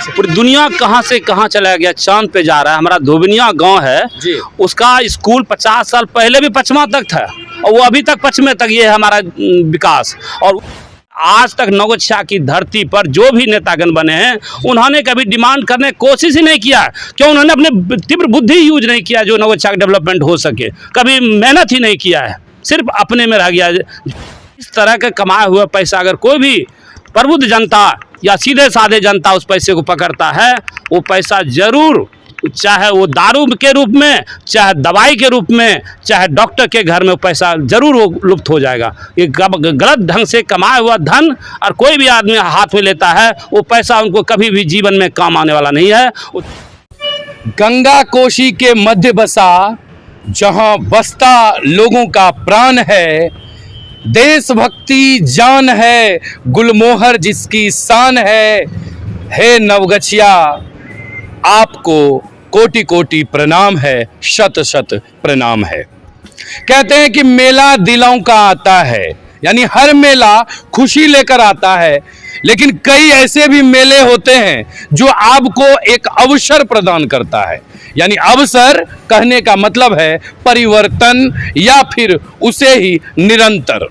पूरी दुनिया कहाँ से कहाँ चला गया, चांद पे जा रहा है। हमारा धोबिनिया गांव है जी। उसका स्कूल 50 साल पहले भी पचमा तक था और वो अभी तक पचमे तक ये है हमारा विकास। और आज तक नवगछिया की धरती पर जो भी नेतागण बने हैं उन्होंने कभी डिमांड करने की कोशिश ही नहीं किया। क्यों? उन्होंने अपने तीव्र बुद्धि यूज नहीं किया जो नवगछिया का डेवलपमेंट हो सके, कभी मेहनत ही नहीं किया है, सिर्फ अपने में रह गया। इस तरह का कमाया हुआ पैसा अगर कोई भी प्रबुद्ध जनता या सीधे साधे जनता उस पैसे को पकड़ता है, वो पैसा जरूर, चाहे वो दारू के रूप में, चाहे दवाई के रूप में, चाहे डॉक्टर के घर में, वो पैसा जरूर वो लुप्त हो जाएगा। ये गलत ढंग से कमाया हुआ धन और कोई भी आदमी हाथ में लेता है, वो पैसा उनको कभी भी जीवन में काम आने वाला नहीं है। गंगा कोशी के मध्य बसा, जहां बसता लोगों का प्राण है, देशभक्ति जान है, गुलमोहर जिसकी शान है नवगछिया, आपको कोटि कोटि प्रणाम है, शत शत प्रणाम है। कहते हैं कि मेला दिलों का आता है, यानी हर मेला खुशी लेकर आता है, लेकिन कई ऐसे भी मेले होते हैं जो आपको एक अवसर प्रदान करता है। यानी अवसर कहने का मतलब है परिवर्तन या फिर उसे ही निरंतर।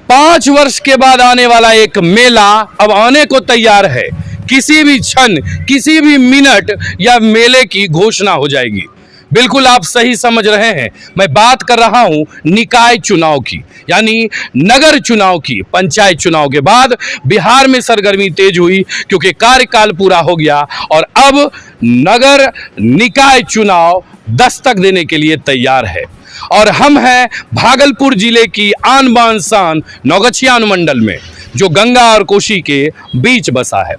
5 वर्ष के बाद आने वाला एक मेला अब आने को तैयार है। किसी भी क्षण, किसी भी मिनट या मेले की घोषणा हो जाएगी। बिल्कुल आप सही समझ रहे हैं, मैं बात कर रहा हूं निकाय चुनाव की, यानी नगर चुनाव की। पंचायत चुनाव के बाद बिहार में सरगर्मी तेज हुई क्योंकि कार्यकाल पूरा हो गया और अब नगर निकाय चुनाव दस्तक देने के लिए तैयार है। और हम हैं भागलपुर जिले की आन बान शान नवगछिया अनुमंडल में, जो गंगा और कोसी के बीच बसा है।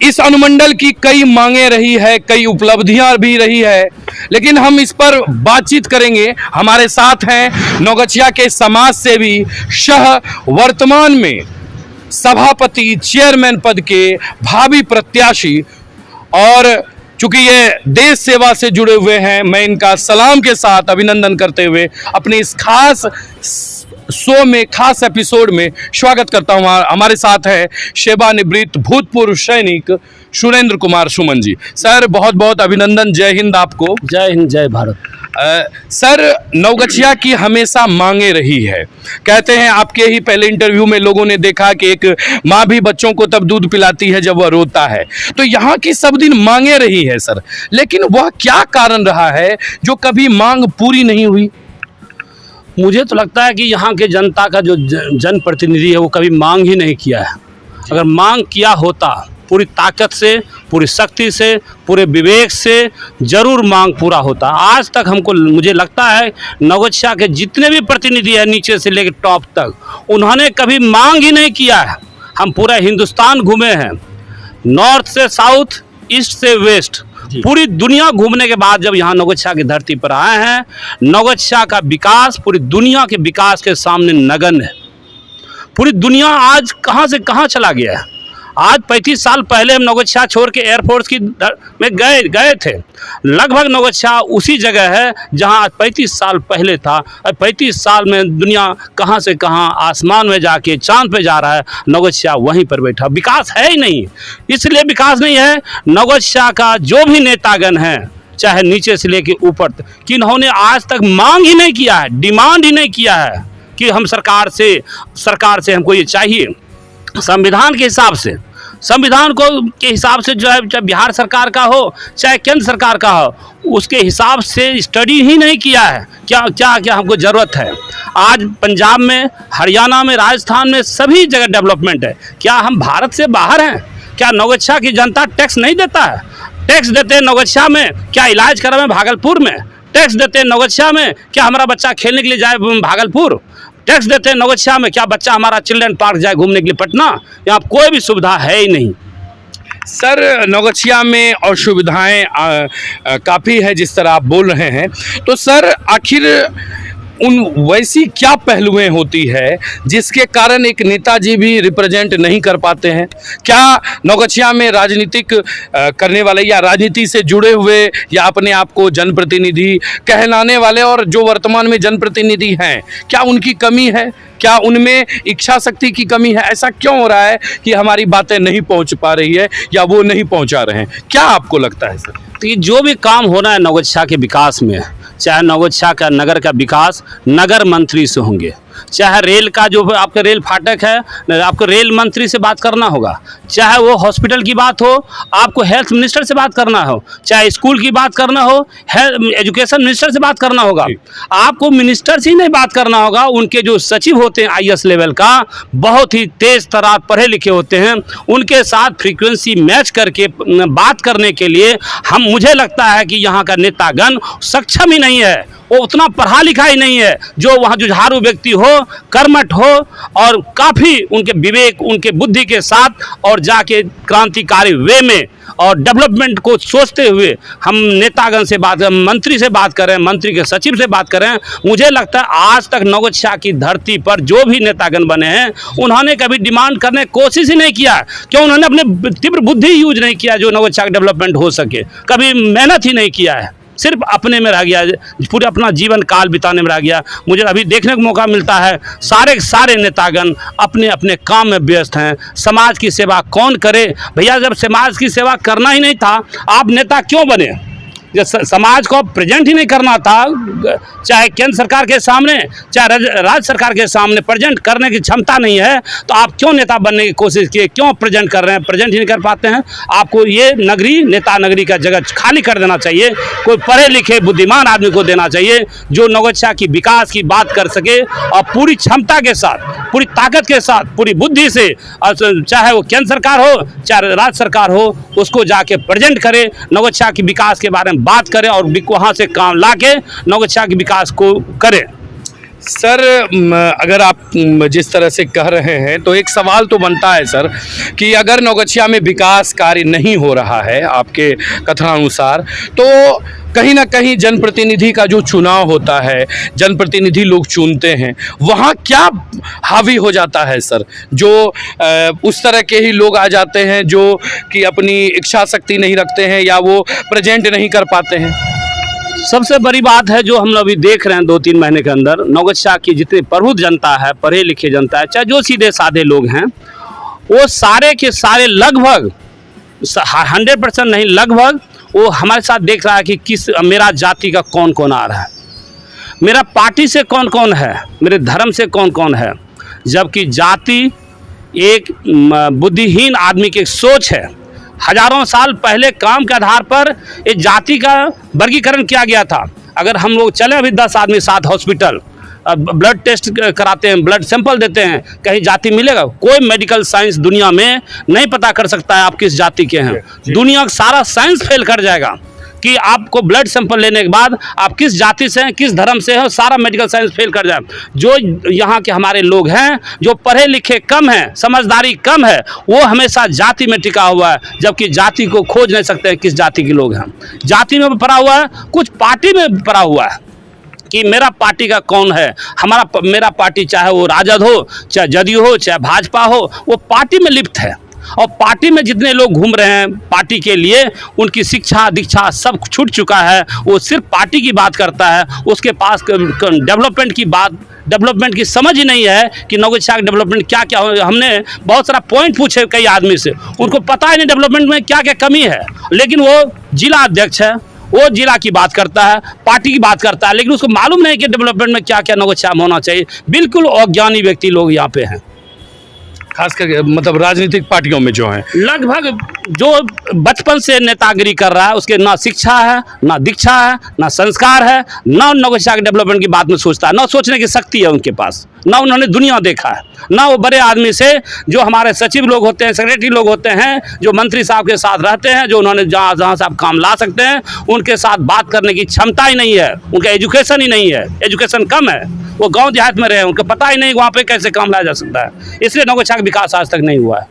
इस अनुमंडल की कई मांगे रही है, कई उपलब्धियां भी रही है, लेकिन हम इस पर बातचीत करेंगे। हमारे साथ हैं नवगछिया के समाज सेवी सह वर्तमान में सभापति चेयरमैन पद के भावी प्रत्याशी, और चूंकि ये देश सेवा से जुड़े हुए हैं, मैं इनका सलाम के साथ अभिनंदन करते हुए अपने इस खास शो में, खास एपिसोड में स्वागत करता हूं। हमारे साथ है सेवानिवृत्त भूतपूर्व सैनिक सुरेंद्र कुमार सुमन जी। सर बहुत बहुत अभिनंदन, जय हिंद आपको। जय हिंद, जय भारत। सर, नवगछिया की हमेशा मांगे रही है। कहते हैं आपके ही पहले इंटरव्यू में लोगों ने देखा कि एक माँ भी बच्चों को तब दूध पिलाती है जब वह रोता है, तो यहाँ की सब दिन मांगे रही है सर, लेकिन वह क्या कारण रहा है जो कभी मांग पूरी नहीं हुई? मुझे तो लगता है कि यहाँ के जनता का जो जनप्रतिनिधि है वो कभी मांग ही नहीं किया है। अगर मांग किया होता पूरी ताकत से, पूरी शक्ति से, पूरे विवेक से जरूर मांग पूरा होता। आज तक हमको, मुझे लगता है नवगछिया के जितने भी प्रतिनिधि हैं नीचे से लेकर टॉप तक, उन्होंने कभी मांग ही नहीं किया है। हम पूरा हिंदुस्तान घूमे हैं, नॉर्थ से साउथ, ईस्ट से वेस्ट, पूरी दुनिया घूमने के बाद जब यहाँ नवगछिया की धरती पर आए हैं, नवगछिया का विकास पूरी दुनिया के विकास के सामने नगण्य है। पूरी दुनिया आज कहाँ से कहाँ चला गया है। आज 35 साल पहले हम नवगछिया छोड़ के एयरफोर्स की में गए थे। लगभग नवगछिया उसी जगह है जहां आज 35 साल पहले था। और 35 साल में दुनिया कहां से कहां आसमान में जाके चांद पे जा रहा है, नवगछिया वहीं पर बैठा। विकास है ही नहीं, इसलिए विकास नहीं है। नवगछिया का जो भी नेतागण है, चाहे नीचे से लेके ऊपर तक, कि इन्होंने आज तक मांग ही नहीं किया है, डिमांड ही नहीं किया है कि हम सरकार से हमको ये चाहिए। संविधान के हिसाब से, संविधान को के हिसाब से जो है, चाहे बिहार सरकार का हो चाहे केंद्र सरकार का हो, उसके हिसाब से स्टडी ही नहीं किया है क्या क्या क्या हमको ज़रूरत है। आज पंजाब में, हरियाणा में, राजस्थान में सभी जगह डेवलपमेंट है। क्या हम भारत से बाहर हैं? क्या नवगछिया की जनता टैक्स नहीं देता है? टैक्स देते हैं नवगछिया में, क्या इलाज करावें भागलपुर में? टैक्स देते हैं नवगछिया में, क्या हमारा बच्चा खेलने के लिए जाए भागलपुर? टैक्स देते हैं नवगछिया में, क्या बच्चा हमारा चिल्ड्रन पार्क जाए घूमने के लिए पटना? यहाँ कोई भी सुविधा है ही नहीं। सर, नवगछिया में और सुविधाएं काफ़ी है जिस तरह आप बोल रहे हैं, तो सर आखिर उन वैसी क्या पहलुएं होती है जिसके कारण एक नेताजी भी रिप्रेजेंट नहीं कर पाते हैं? क्या नौगछिया में राजनीतिक करने वाले या राजनीति से जुड़े हुए या अपने आप को जनप्रतिनिधि कहलाने वाले और जो वर्तमान में जनप्रतिनिधि हैं, क्या उनकी कमी है? क्या उनमें इच्छा शक्ति की कमी है? ऐसा क्यों हो रहा है कि हमारी बातें नहीं पहुंच पा रही है या वो नहीं पहुंचा रहे हैं? क्या आपको लगता है सर? तो ये जो भी काम होना है नौगछिया के विकास में, चाहे नौगछिया का नगर का विकास नगर मंत्री से होंगे, चाहे रेल का जो आपका रेल फाटक है आपको रेल मंत्री से बात करना होगा, चाहे वो हॉस्पिटल की बात हो आपको हेल्थ मिनिस्टर से बात करना हो, चाहे स्कूल की बात करना हो एजुकेशन मिनिस्टर से बात करना होगा। आपको मिनिस्टर से ही नहीं बात करना होगा, उनके जो सचिव होते हैं आईएएस लेवल का बहुत ही तेज तरार पढ़े लिखे होते हैं, उनके साथ फ्रीक्वेंसी मैच करके बात करने के लिए मुझे लगता है कि यहाँ का नेतागण सक्षम ही नहीं है, वो उतना पढ़ा लिखा ही नहीं है। जो वहाँ जुझारू व्यक्ति हो, कर्मठ हो और काफ़ी उनके विवेक उनके बुद्धि के साथ और जाके क्रांतिकारी वे में और डेवलपमेंट को सोचते हुए हम नेतागण से बात करें, मंत्री से बात करें, मंत्री के सचिव से बात करें। मुझे लगता है आज तक नौगछिया की धरती पर जो भी नेतागण बने हैं उन्होंने कभी डिमांड करने की कोशिश ही नहीं किया। क्यों? उन्होंने अपने तीव्र बुद्धि यूज नहीं किया जो नौगछिया का डेवलपमेंट हो सके, कभी मेहनत ही नहीं किया है, सिर्फ अपने में रह गया, पूरे अपना जीवन काल बिताने में रह गया। मुझे अभी देखने को मौका मिलता है सारे नेतागण अपने अपने काम में व्यस्त हैं। समाज की सेवा कौन करे? भैया जब समाज की सेवा करना ही नहीं था आप नेता क्यों बने? जब समाज को प्रेजेंट ही नहीं करना था, चाहे केंद्र सरकार के सामने चाहे राज्य सरकार के सामने प्रेजेंट करने की क्षमता नहीं है तो आप क्यों नेता बनने की कोशिश किए? क्यों प्रेजेंट कर रहे हैं? प्रेजेंट ही नहीं कर पाते हैं। आपको ये नगरी नेता नगरी का जगह खाली कर देना चाहिए, कोई पढ़े लिखे बुद्धिमान आदमी को देना चाहिए जो नौगछिया की विकास की बात कर सके और पूरी क्षमता के साथ पूरी ताकत के साथ पूरी बुद्धि से, चाहे वो केंद्र सरकार हो चाहे राज्य सरकार हो, उसको जाके प्रेजेंट करे, नौगछिया की विकास के बारे में बात करें और वहाँ से काम लाके नौगछिया के विकास को करें। सर अगर आप जिस तरह से कह रहे हैं तो एक सवाल तो बनता है सर कि अगर नौगछिया में विकास कार्य नहीं हो रहा है आपके कथनानुसार, तो कहीं ना कहीं जनप्रतिनिधि का जो चुनाव होता है, जनप्रतिनिधि लोग चुनते हैं, वहाँ क्या हावी हो जाता है सर? जो उस तरह के ही लोग आ जाते हैं जो कि अपनी इच्छा शक्ति नहीं रखते हैं या वो प्रेजेंट नहीं कर पाते हैं। सबसे बड़ी बात है जो हम लोग अभी देख रहे हैं 2-3 महीने के अंदर नौगछिया की जितनी प्रबुद्ध जनता है, पढ़े लिखे जनता है, चाहे जो सीधे साधे लोग हैं, वो सारे के सारे लगभग 100% नहीं लगभग वो हमारे साथ देख रहा है कि किस मेरा जाति का कौन कौन आ रहा है, मेरा पार्टी से कौन कौन है, मेरे धर्म से कौन कौन है। जबकि जाति एक बुद्धिहीन आदमी की सोच है। हजारों साल पहले काम के आधार पर एक जाति का वर्गीकरण किया गया था। अगर हम लोग चले अभी 10 आदमी साथ हॉस्पिटल ब्लड टेस्ट कराते हैं, ब्लड सैंपल देते हैं, कहीं जाति मिलेगा? कोई मेडिकल साइंस दुनिया में नहीं पता कर सकता है आप किस जाति के हैं। दुनिया का सारा साइंस फेल कर जाएगा कि आपको ब्लड सैंपल लेने के बाद आप किस जाति से हैं, किस धर्म से हैं, सारा मेडिकल साइंस फेल कर जाए। जो यहाँ के हमारे लोग हैं जो पढ़े लिखे कम हैं, समझदारी कम है, वो हमेशा जाति में टिका हुआ है, जबकि जाति को खोज नहीं सकते किस जाति के लोग हैं। जाति में पड़ा हुआ है, कुछ पार्टी में पड़ा हुआ है कि मेरा पार्टी का कौन है। मेरा पार्टी चाहे वो राजद हो, चाहे जदयू हो, चाहे भाजपा हो, वो पार्टी में लिप्त है। और पार्टी में जितने लोग घूम रहे हैं पार्टी के लिए, उनकी शिक्षा दीक्षा सब छूट चुका है। वो सिर्फ पार्टी की बात करता है, उसके पास डेवलपमेंट की समझ ही नहीं है कि नौगछिया डेवलपमेंट क्या क्या हो। हमने बहुत सारा पॉइंट पूछे कई आदमी से, उनको पता ही नहीं डेवलपमेंट में क्या क्या कमी है। लेकिन वो जिला अध्यक्ष है, वो जिला की बात करता है, पार्टी की बात करता है, लेकिन उसको मालूम नहीं कि डेवलपमेंट में क्या क्या नौगछिया में होना चाहिए। बिल्कुल अज्ञानी व्यक्ति लोग यहाँ पे हैं, खास करके मतलब राजनीतिक पार्टियों में जो हैं। लगभग जो बचपन से नेतागिरी कर रहा है उसके ना शिक्षा है, ना दीक्षा है, ना संस्कार है, ना नौगछिया के डेवलपमेंट की बात में सोचता है, ना सोचने की शक्ति है उनके पास, ना उन्होंने दुनिया देखा है, ना वो बड़े आदमी से जो हमारे सचिव लोग होते हैं, सेक्रेटरी लोग होते हैं, जो मंत्री साहब के साथ रहते हैं, जो उन्होंने जहाँ से आप काम ला सकते हैं, उनके साथ बात करने की क्षमता ही नहीं है, उनका एजुकेशन ही नहीं है, एजुकेशन कम है, वो गांव देहात में रहे, उनको पता ही नहीं वहाँ पे कैसे काम लाया जा सकता है। इसलिए नौगछिया का विकास आज तक नहीं हुआ है।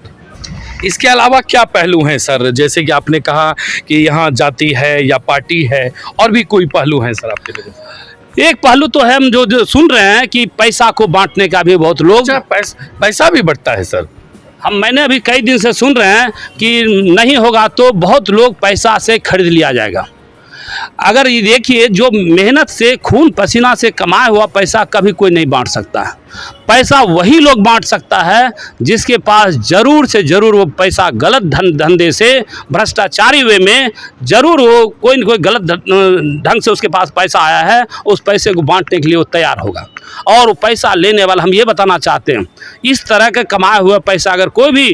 इसके अलावा क्या पहलू हैं सर? जैसे कि आपने कहा कि यहाँ जाति है या पार्टी है, और भी कोई पहलू हैं सर आपके लिए? एक पहलू तो है, हम जो सुन रहे हैं कि पैसा को बांटने का भी बहुत लोग, अच्छा, पैसा भी बढ़ता है सर? मैंने अभी कई दिन से सुन रहे हैं कि नहीं होगा तो बहुत लोग पैसा से खरीद लिया जाएगा। अगर ये देखिए, जो मेहनत से खून पसीना से कमाया हुआ पैसा कभी कोई नहीं बांट सकता है। पैसा वही लोग बांट सकता है जिसके पास ज़रूर से ज़रूर वो पैसा गलत धंधे से, भ्रष्टाचारी वे में ज़रूर वो कोई न कोई गलत ढंग से उसके पास पैसा आया है, उस पैसे को बांटने के लिए वो तैयार होगा। और वो पैसा लेने वाला, हम ये बताना चाहते हैं, इस तरह के कमाया हुआ पैसा अगर कोई भी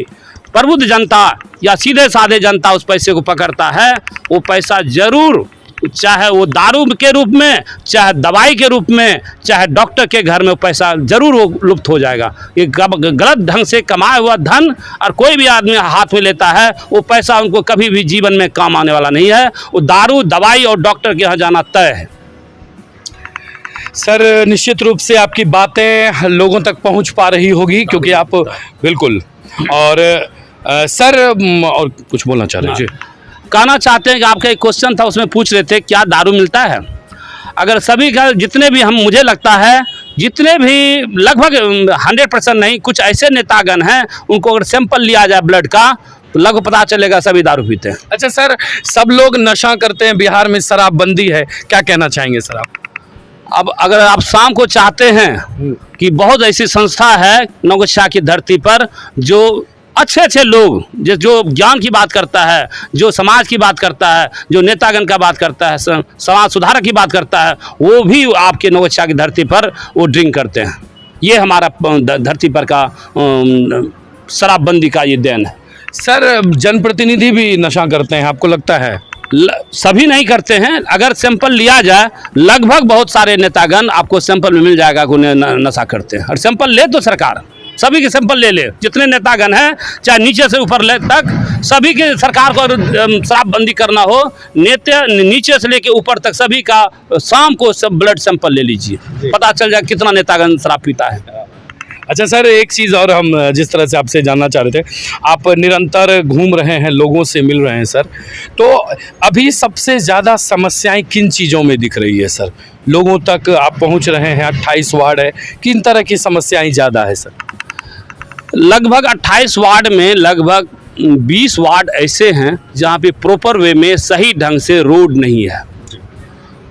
प्रबुद्ध जनता या सीधे साधे जनता उस पैसे को पकड़ता है, वो पैसा ज़रूर, चाहे वो दारू के रूप में, चाहे दवाई के रूप में, चाहे डॉक्टर के घर में, वो पैसा जरूर वो लुप्त हो जाएगा। ये गलत ढंग से कमाया हुआ धन और कोई भी आदमी हाथ में लेता है, वो पैसा उनको कभी भी जीवन में काम आने वाला नहीं है। वो दारू, दवाई और डॉक्टर के यहाँ जाना तय है। सर, निश्चित रूप से आपकी बातें लोगों तक पहुंच पा रही होगी, क्योंकि आप बिल्कुल। और सर, और कुछ बोलना चाह रहे हैं? कहना चाहते हैं कि आपका एक क्वेश्चन था, उसमें पूछ रहे थे क्या दारू मिलता है। अगर सभी का, जितने भी, हम मुझे लगता है जितने भी, लगभग 100% नहीं, कुछ ऐसे नेतागण हैं, उनको अगर सैंपल लिया जाए ब्लड का तो लगभग पता चलेगा सभी दारू पीते हैं। अच्छा सर, सब लोग नशा करते हैं, बिहार में शराबबंदी है, क्या कहना चाहेंगे सर आप? अब अगर आप शाम को चाहते हैं कि बहुत ऐसी संस्था है नौगछिया की धरती पर जो अच्छे लोग, जो ज्ञान की बात करता है, जो समाज की बात करता है, जो नेतागण का बात करता है, समाज सुधारक की बात करता है, वो भी आपके नौगछिया की धरती पर वो ड्रिंक करते हैं। ये हमारा धरती पर का शराबबंदी का ये देन है। सर, जनप्रतिनिधि भी नशा करते हैं, आपको लगता है? सभी नहीं करते हैं। अगर सैंपल लिया जाए, लगभग बहुत सारे नेतागण आपको सैंपल में मिल जाएगा कि नशा करते हैं। और सैंपल ले तो सरकार सभी के सैंपल ले, जितने नेतागण हैं, चाहे नीचे से ऊपर ले तक, सभी के, सरकार को शराबबंदी करना हो, नीचे से लेके ऊपर तक सभी का शाम को सब ब्लड सैंपल ले लीजिए, पता चल जाए कितना नेतागण शराब पीता है। अच्छा सर, एक चीज़ और हम जिस तरह से आपसे जानना चाह रहे थे, आप निरंतर घूम रहे हैं, लोगों से मिल रहे हैं सर, तो अभी सबसे ज़्यादा समस्याएं किन चीज़ों में दिख रही है सर? लोगों तक आप पहुंच रहे हैं, 28 वार्ड है, किन तरह की समस्याएं ज़्यादा है सर? लगभग 28 वार्ड में लगभग 20 वार्ड ऐसे हैं जहाँ पे प्रॉपर वे में सही ढंग से रोड नहीं है।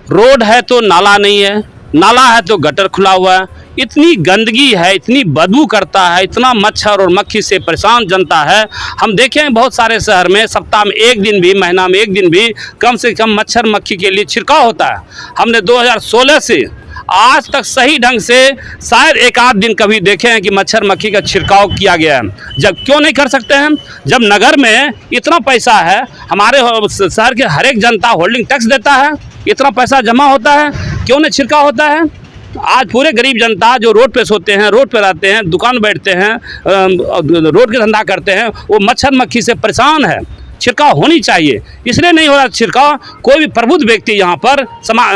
रोड है तो नाला नहीं है, नाला है तो गटर खुला हुआ है। इतनी गंदगी है, इतनी बदबू करता है, इतना मच्छर और मक्खी से परेशान जनता है। हम देखें बहुत सारे शहर में सप्ताह में एक दिन भी, महीना में एक दिन भी कम से कम मच्छर मक्खी के लिए छिड़काव होता है। हमने 2016 से आज तक सही ढंग से शायद एक आध दिन कभी देखे हैं कि मच्छर मक्खी का छिड़काव किया गया है। जब क्यों नहीं कर सकते हैं? जब नगर में इतना पैसा है, हमारे शहर के हर एक जनता होल्डिंग टैक्स देता है, इतना पैसा जमा होता है, क्यों नहीं छिड़काव होता है? आज पूरे गरीब जनता जो रोड पे सोते हैं, रोड पे रहते हैं, दुकान बैठते हैं, रोड के धंधा करते हैं, वो मच्छर मक्खी से परेशान है। छिड़काव होनी चाहिए, इसलिए नहीं हो रहा छिड़काव। कोई भी प्रबुद्ध व्यक्ति यहाँ पर,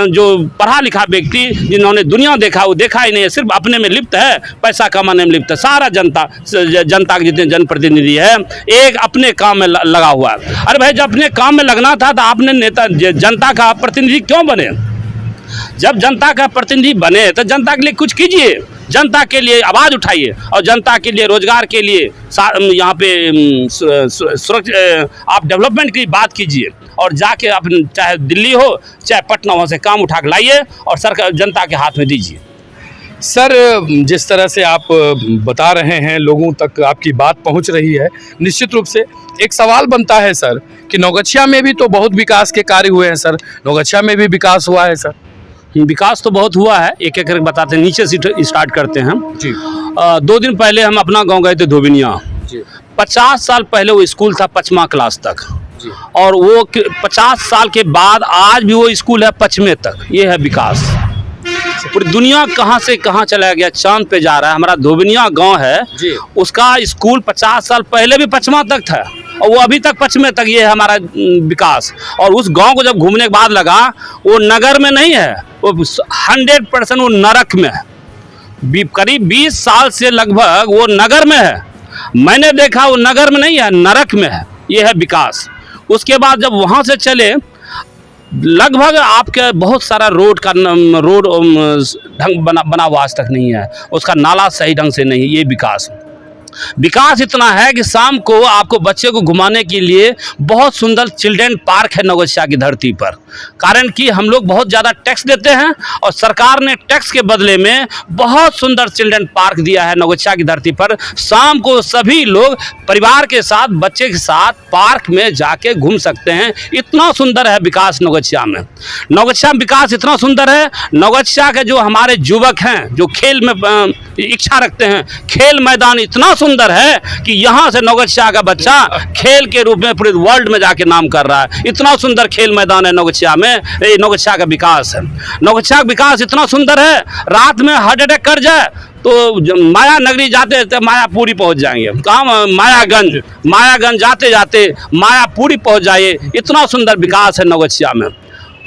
जो पढ़ा लिखा व्यक्ति जिन्होंने दुनिया देखा, वो देखा ही नहीं है, सिर्फ अपने में लिप्त है, पैसा कमाने में लिप्त है। सारा जनता के जितने जनप्रतिनिधि है, एक अपने काम में लगा हुआ है। अरे भाई, जब अपने काम में लगना था तो आपने नेता जनता का प्रतिनिधि क्यों बने? जब जनता का प्रतिनिधि बने तो जनता के लिए कुछ कीजिए, जनता के लिए आवाज़ उठाइए और जनता के लिए, रोजगार के लिए, यहाँ पे आप डेवलपमेंट की बात कीजिए और जाके आप चाहे दिल्ली हो चाहे पटना, वहाँ से काम उठा के लाइए और सरकार जनता के हाथ में दीजिए। सर, जिस तरह से आप बता रहे हैं, लोगों तक आपकी बात पहुंच रही है, निश्चित रूप से एक सवाल बनता है सर कि नौगछिया में भी तो बहुत विकास के कार्य हुए हैं सर, नौगछिया में भी विकास हुआ है सर? विकास तो बहुत हुआ है, एक एक करके बताते हैं, नीचे से स्टार्ट करते हैं जी। 2 दिन पहले हम अपना गांव गए थे धोबिनिया। 50 साल पहले वो स्कूल था 5वां क्लास तक जी। और वो 50 साल के बाद आज भी वो स्कूल है 5वें तक। ये है विकास। पूरी दुनिया कहाँ से कहाँ चला गया, चांद पे जा रहा है। हमारा धोबिनिया गांव है जी, उसका स्कूल 50 साल पहले भी 5वां तक था और वो अभी तक 5वें तक। ये है हमारा विकास। और उस गांव को जब घूमने के बाद लगा वो नगर में नहीं है, वो 100% वो नरक में है। करीब 20 साल से लगभग वो नगर में है। मैंने देखा वो नगर में नहीं है, नरक में है। ये है विकास। उसके बाद जब वहाँ से चले लगभग आपके बहुत सारा रोड ढंग बना हुआ आज तक नहीं है, उसका नाला सही ढंग से नहीं है। ये विकास इतना है कि शाम को आपको बच्चे को घुमाने के लिए बहुत सुंदर चिल्ड्रन पार्क है नवगछिया की धरती पर। कारण कि हम लोग बहुत ज़्यादा टैक्स देते हैं और सरकार ने टैक्स के बदले में बहुत सुंदर चिल्ड्रन पार्क दिया है नवगछिया की धरती पर। शाम को सभी लोग परिवार के साथ, बच्चे के साथ पार्क में जाके घूम सकते हैं। इतना सुंदर है विकास नवगछिया में। नवगछिया में विकास इतना सुंदर है, नवगछिया के जो हमारे युवक हैं जो खेल में इच्छा रखते हैं, खेल मैदान इतना सुंदर है कि यहाँ से नवगछिया का बच्चा खेल के रूप में पूरे वर्ल्ड में जाके नाम कर रहा है। इतना सुंदर खेल मैदान है नवगछिया में। ये नवगछिया का विकास है। नवगछिया का विकास इतना सुंदर है, रात में हार्ट अटैक कर जाए तो माया नगरी जाते जाते मायापुरी पहुंच जाएंगे। कहाँ? मायागंज जाते जाते मायापुरी पहुंच जाइए। इतना सुंदर विकास है नवगछिया में।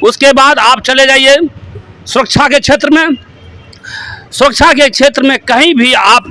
उसके बाद आप चले जाइए सुरक्षा के क्षेत्र में। सुरक्षा के क्षेत्र में कहीं भी आप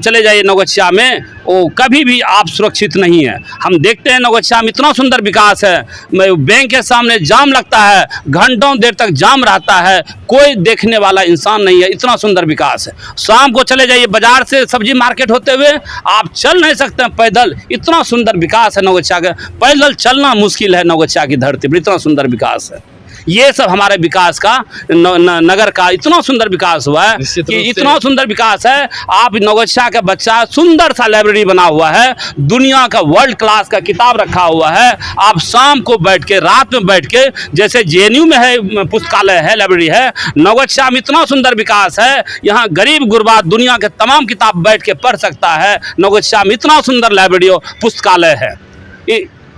चले जाइए नवगछिया में, वो कभी भी आप सुरक्षित नहीं है। हम देखते हैं नवगछिया में इतना सुंदर विकास है। बैंक के सामने जाम लगता है, घंटों देर तक जाम रहता है, कोई देखने वाला इंसान नहीं है। इतना सुंदर विकास है। शाम को चले जाइए बाजार से सब्जी मार्केट होते हुए, आप चल नहीं सकते हैं पैदल। इतना सुंदर विकास है नवगछिया का। पैदल चलना मुश्किल है नवगछिया की धरती पर, इतना सुंदर विकास है। ये सब हमारे विकास का नगर का इतना सुंदर विकास हुआ है कि इतना सुंदर विकास है। आप नवगछिया का बच्चा सुंदर सा लाइब्रेरी बना हुआ है, दुनिया का वर्ल्ड क्लास का किताब रखा हुआ है। आप शाम को बैठ के, रात में बैठ के, जैसे जेएनयू में है पुस्तकालय है, लाइब्रेरी है, नवगछिया में इतना सुंदर विकास है। यहाँ गरीब गुरबा दुनिया के तमाम किताब बैठ के पढ़ सकता है। नवगछिया में इतना सुंदर लाइब्रेरी और पुस्तकालय है।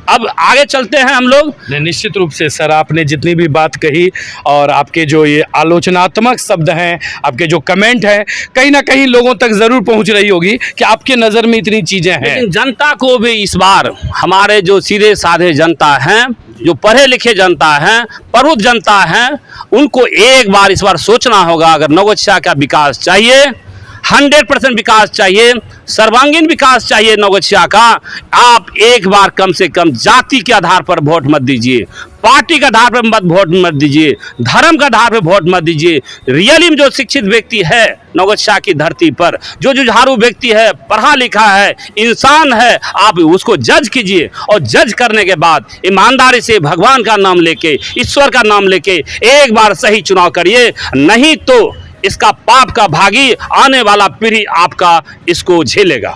अब आगे चलते हैं हम लोग। निश्चित रूप से सर, आपने जितनी भी बात कही और आपके जो ये आलोचनात्मक शब्द हैं, आपके जो कमेंट हैं, कहीं ना कहीं लोगों तक ज़रूर पहुंच रही होगी कि आपके नज़र में इतनी चीज़ें हैं। लेकिन जनता को भी इस बार, हमारे जो सीधे साधे जनता हैं, जो पढ़े लिखे जनता हैं, प्रबुद्ध जनता हैं, उनको एक बार इस बार सोचना होगा। अगर नवगछिया का विकास चाहिए, 100% विकास चाहिए, सर्वांगीण विकास चाहिए नवगछिया का, आप एक बार कम से कम जाति के आधार पर वोट मत दीजिए, पार्टी के आधार पर वोट मत दीजिए, धर्म के आधार पर वोट मत दीजिए। रियली में जो शिक्षित व्यक्ति है नवगछिया की धरती पर, जो जुझारू व्यक्ति है, पढ़ा लिखा है, इंसान है, आप उसको जज कीजिए। और जज करने के बाद ईमानदारी से भगवान का नाम लेके, ईश्वर का नाम लेके एक बार सही चुनाव करिए। नहीं तो इसका पाप का भागी आने वाला पीढ़ी आपका इसको झेलेगा।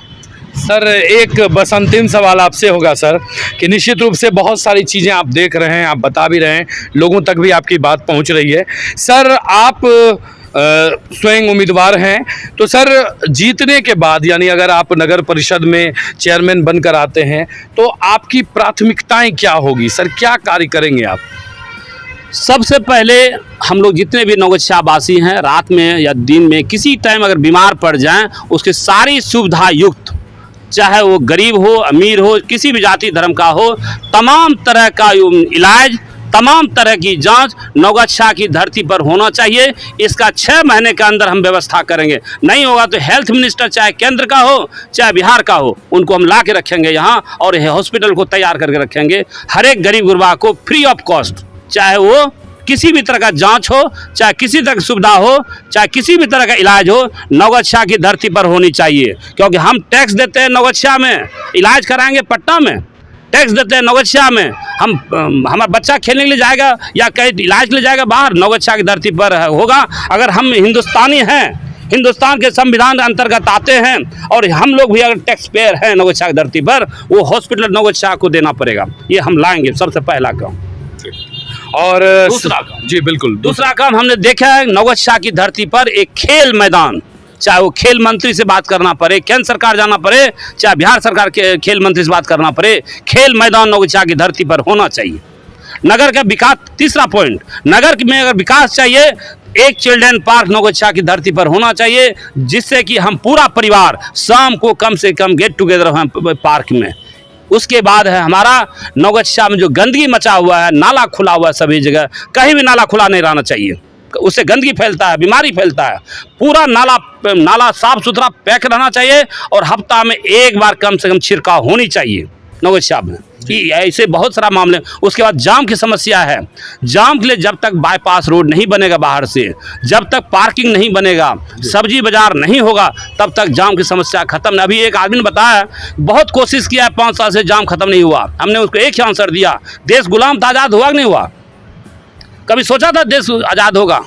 सर, एक बस अंतिम सवाल आपसे होगा सर, कि निश्चित रूप से बहुत सारी चीज़ें आप देख रहे हैं, आप बता भी रहे हैं, लोगों तक भी आपकी बात पहुंच रही है। सर, आप स्वयं उम्मीदवार हैं, तो सर जीतने के बाद, यानी अगर आप नगर परिषद में चेयरमैन बनकर आते हैं, तो आपकी प्राथमिकताएं क्या होगी सर? क्या कार्य करेंगे आप? सबसे पहले हम लोग जितने भी नवगछिया वासी हैं, रात में या दिन में किसी टाइम अगर बीमार पड़ जाएं, उसकी सारी सुविधा युक्त, चाहे वो गरीब हो, अमीर हो, किसी भी जाति धर्म का हो, तमाम तरह का इलाज, तमाम तरह की जांच नवगछिया की धरती पर होना चाहिए। इसका 6 महीने के अंदर हम व्यवस्था करेंगे। नहीं होगा तो हेल्थ मिनिस्टर, चाहे केंद्र का हो चाहे बिहार का हो, उनको हम ला के रखेंगे यहाँ और हॉस्पिटल को तैयार करके रखेंगे। हर एक गरीब गुरबा को फ्री ऑफ कॉस्ट, चाहे वो किसी भी तरह का जांच हो, चाहे किसी तरह की सुविधा हो, चाहे किसी भी तरह का इलाज हो, नवगछिया की धरती पर होनी चाहिए। क्योंकि हम टैक्स देते हैं नवगछिया में, इलाज कराएंगे पटना में, टैक्स देते हैं नवगछिया में। हमारा बच्चा खेलने के लिए जाएगा या कहीं इलाज के लिए जाएगा बाहर, नवगछिया की धरती पर होगा। अगर हम हिंदुस्तानी हैं, हिंदुस्तान के संविधान के अंतर्गत आते हैं और हम लोग भी अगर टैक्स पेयर हैं नवगछिया की धरती पर, वो हॉस्पिटल नवगछिया को देना पड़ेगा। ये हम लाएंगे, सबसे पहला काम। और दूसरा काम, जी बिल्कुल, दूसरा काम हमने देखा है नवगछिया की धरती पर एक खेल मैदान, चाहे वो खेल मंत्री से बात करना पड़े, केंद्र सरकार जाना पड़े, चाहे बिहार सरकार के खेल मंत्री से बात करना पड़े, खेल मैदान नवगछिया की धरती पर होना चाहिए। नगर का विकास, तीसरा पॉइंट, नगर में अगर विकास चाहिए, एक चिल्ड्रन पार्क नवगछिया की धरती पर होना चाहिए, जिससे कि हम पूरा परिवार शाम को कम से कम गेट टुगेदर हो पार्क में। उसके बाद है हमारा नवगछिया में जो गंदगी मचा हुआ है, नाला खुला हुआ है सभी जगह, कहीं भी नाला खुला नहीं रहना चाहिए, उससे गंदगी फैलता है, बीमारी फैलता है। पूरा नाला साफ सुथरा पैक रहना चाहिए और हफ्ता में एक बार कम से कम छिड़काव होनी चाहिए। नौगछिया में कि ऐसे बहुत सारा मामले। उसके बाद जाम की समस्या है। जाम के लिए जब तक बाईपास रोड नहीं बनेगा बाहर से, जब तक पार्किंग नहीं बनेगा, सब्जी बाजार नहीं होगा, तब तक जाम की समस्या खत्म नहीं। अभी एक आदमी ने बताया बहुत कोशिश किया है, 5 साल से जाम खत्म नहीं हुआ। हमने उसको एक ही आंसर दिया, देश गुलाम था, आज़ाद हुआ कि नहीं हुआ? कभी सोचा था देश आज़ाद होगा?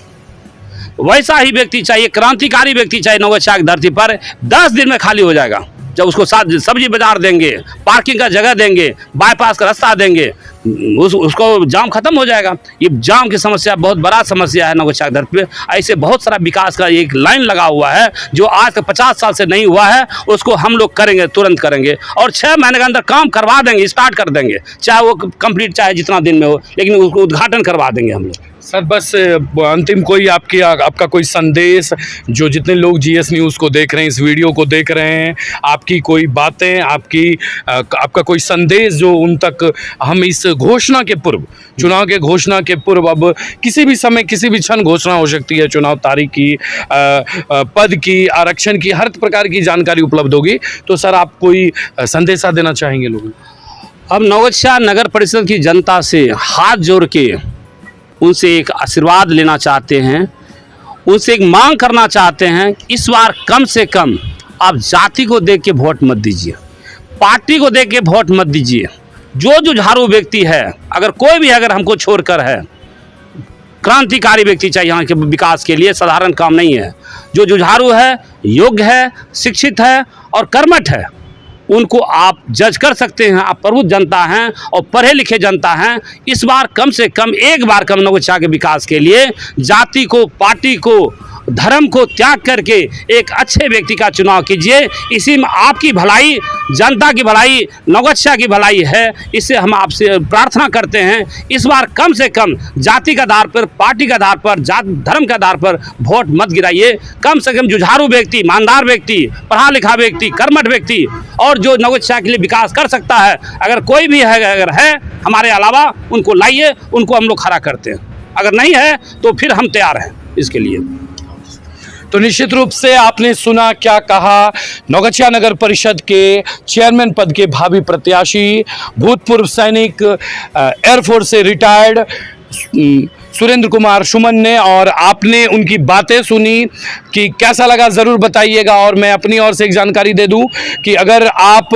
वैसा ही व्यक्ति चाहिए, क्रांतिकारी व्यक्ति चाहिए नौगछिया की धरती पर। 10 दिन में खाली हो जाएगा जब उसको साथ सब्जी बाजार देंगे, पार्किंग का जगह देंगे, बाईपास का रास्ता देंगे, उसको जाम खत्म हो जाएगा। ये जाम की समस्या बहुत बड़ा समस्या है नौगछिया की धरती पे। ऐसे बहुत सारा विकास का एक लाइन लगा हुआ है जो आज तक 50 साल से नहीं हुआ है, उसको हम लोग करेंगे, तुरंत करेंगे और 6 महीने के अंदर काम करवा देंगे, स्टार्ट कर देंगे, चाहे वो कंप्लीट चाहे जितना दिन में हो, लेकिन उसको उद्घाटन करवा देंगे हम लोग। सर बस अंतिम कोई आपका कोई संदेश, जो जितने लोग जीएस न्यूज़ को देख रहे हैं, इस वीडियो को देख रहे हैं, आपकी कोई बातें, आपका कोई संदेश जो उन तक हम इस घोषणा के पूर्व, चुनाव के घोषणा के पूर्व, अब किसी भी समय किसी भी क्षण घोषणा हो सकती है, चुनाव तारीख की, पद की, आरक्षण की, हर प्रकार की जानकारी उपलब्ध होगी, तो सर आप कोई संदेशा देना चाहेंगे लोगों को? अब नौगछिया नगर परिषद की जनता से हाथ जोड़ के उनसे एक आशीर्वाद लेना चाहते हैं, उनसे एक मांग करना चाहते हैं, इस बार कम से कम आप जाति को देख के वोट मत दीजिए, पार्टी को देख के वोट मत दीजिए। जो जुझारू व्यक्ति है, अगर कोई भी अगर हमको छोड़कर है, क्रांतिकारी व्यक्ति चाहिए यहाँ के विकास के लिए, साधारण काम नहीं है। जो जुझारू है, योग्य है, शिक्षित है और कर्मठ है, उनको आप जज कर सकते हैं। आप प्रबुद्ध जनता हैं और पढ़े लिखे जनता हैं। इस बार कम से कम एक बार कम नौगछिया के विकास के लिए जाति को, पार्टी को, धर्म को त्याग करके एक अच्छे व्यक्ति का चुनाव कीजिए। इसी में आपकी भलाई, जनता की भलाई, नौगछिया की भलाई है। इससे हम आपसे प्रार्थना करते हैं, इस बार कम से कम जाति के आधार पर, पार्टी के आधार पर, जात धर्म के आधार पर वोट मत गिराइए। कम से कम जुझारू व्यक्ति, ईमानदार व्यक्ति, पढ़ा लिखा व्यक्ति, कर्मठ व्यक्ति और जो नौगछिया के लिए विकास कर सकता है, अगर कोई भी है, अगर है हमारे अलावा, उनको लाइए, उनको हम लोग खड़ा करते हैं। अगर नहीं है तो फिर हम तैयार हैं इसके लिए। तो निश्चित रूप से आपने सुना क्या कहा नौगछिया नगर परिषद के चेयरमैन पद के भावी प्रत्याशी, भूतपूर्व सैनिक, एयरफोर्स से रिटायर्ड सुरेंद्र कुमार सुमन ने, और आपने उनकी बातें सुनी कि कैसा लगा ज़रूर बताइएगा। और मैं अपनी ओर से एक जानकारी दे दूं कि अगर आप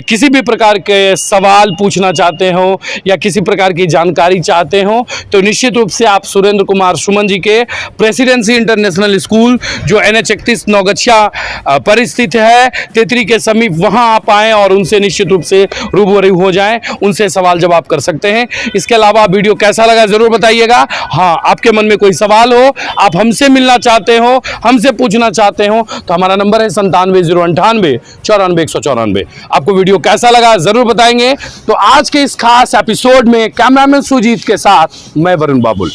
किसी भी प्रकार के सवाल पूछना चाहते हो या किसी प्रकार की जानकारी चाहते हो, तो निश्चित रूप से आप सुरेंद्र कुमार सुमन जी के प्रेसिडेंसी इंटरनेशनल स्कूल जो NH31 नौगछिया पर स्थित है, तेतरी के समीप, वहां आप आएँ और उनसे निश्चित रूप से रूबरू हो जाएं, उनसे सवाल जवाब कर सकते हैं। इसके अलावा वीडियो कैसा लगा ज़रूर बताइएगा। हाँ, आपके मन में कोई सवाल हो, आप हमसे मिलना चाहते हो, हमसे पूछना चाहते हो, तो हमारा नंबर है 97 098 94 194। आपको वीडियो कैसा लगा जरूर बताएंगे। तो आज के इस खास एपिसोड में कैमरामैन सुजीत के साथ मैं वरुण बाबुल।